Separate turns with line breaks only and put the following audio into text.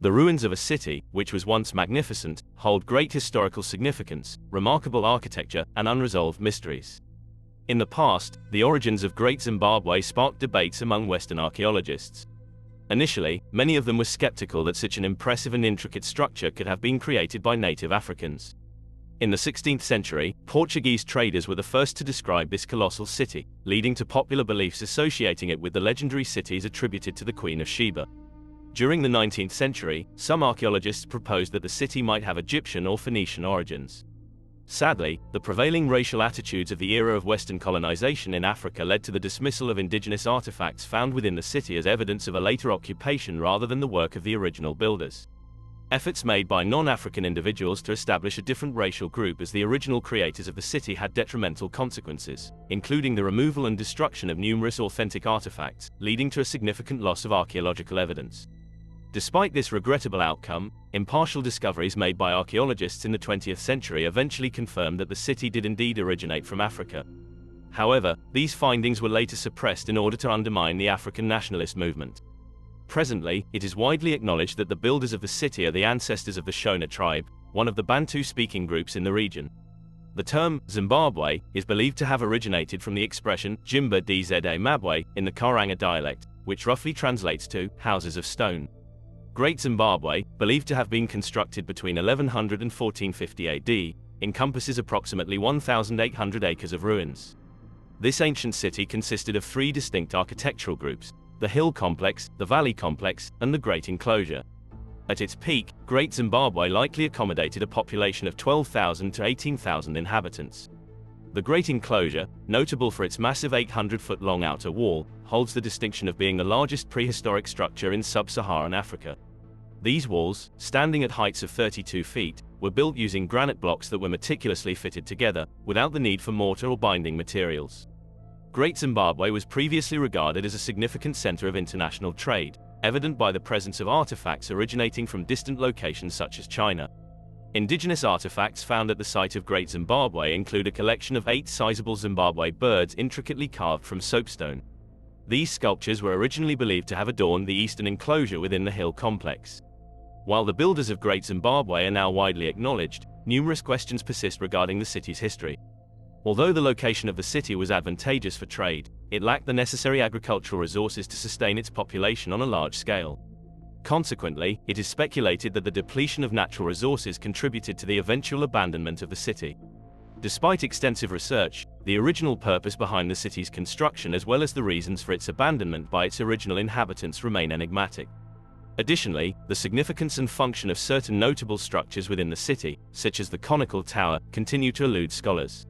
The ruins of a city, which was once magnificent, hold great historical significance, remarkable architecture, and unresolved mysteries. In the past, the origins of Great Zimbabwe sparked debates among Western archaeologists. Initially, many of them were skeptical that such an impressive and intricate structure could have been created by native Africans. In the 16th century, Portuguese traders were the first to describe this colossal city, leading to popular beliefs associating it with the legendary cities attributed to the Queen of Sheba. During the 19th century, some archaeologists proposed that the city might have Egyptian or Phoenician origins. Sadly, the prevailing racial attitudes of the era of Western colonization in Africa led to the dismissal of indigenous artifacts found within the city as evidence of a later occupation rather than the work of the original builders. Efforts made by non-African individuals to establish a different racial group as the original creators of the city had detrimental consequences, including the removal and destruction of numerous authentic artifacts, leading to a significant loss of archaeological evidence. Despite this regrettable outcome, impartial discoveries made by archaeologists in the 20th century eventually confirmed that the city did indeed originate from Africa. However, these findings were later suppressed in order to undermine the African nationalist movement. Presently, it is widely acknowledged that the builders of the city are the ancestors of the Shona tribe, one of the Bantu-speaking groups in the region. The term Zimbabwe is believed to have originated from the expression dzimba dzimba mabwe in the Karanga dialect, which roughly translates to houses of stone. Great Zimbabwe, believed to have been constructed between 1100 and 1450 AD, encompasses approximately 1,800 acres of ruins. This ancient city consisted of three distinct architectural groups: the Hill Complex, the Valley Complex, and the Great Enclosure. At its peak, Great Zimbabwe likely accommodated a population of 12,000 to 18,000 inhabitants. The Great Enclosure, notable for its massive 800-foot-long outer wall, holds the distinction of being the largest prehistoric structure in sub-Saharan Africa. These walls, standing at heights of 32 feet, were built using granite blocks that were meticulously fitted together, without the need for mortar or binding materials. Great Zimbabwe was previously regarded as a significant center of international trade, evident by the presence of artifacts originating from distant locations such as China. Indigenous artifacts found at the site of Great Zimbabwe include a collection of 8 sizable Zimbabwe birds intricately carved from soapstone. These sculptures were originally believed to have adorned the eastern enclosure within the Hill Complex. While the builders of Great Zimbabwe are now widely acknowledged, numerous questions persist regarding the city's history. Although the location of the city was advantageous for trade, it lacked the necessary agricultural resources to sustain its population on a large scale. Consequently, it is speculated that the depletion of natural resources contributed to the eventual abandonment of the city. Despite extensive research, the original purpose behind the city's construction as well as the reasons for its abandonment by its original inhabitants remain enigmatic. Additionally, the significance and function of certain notable structures within the city, such as the conical tower, continue to elude scholars.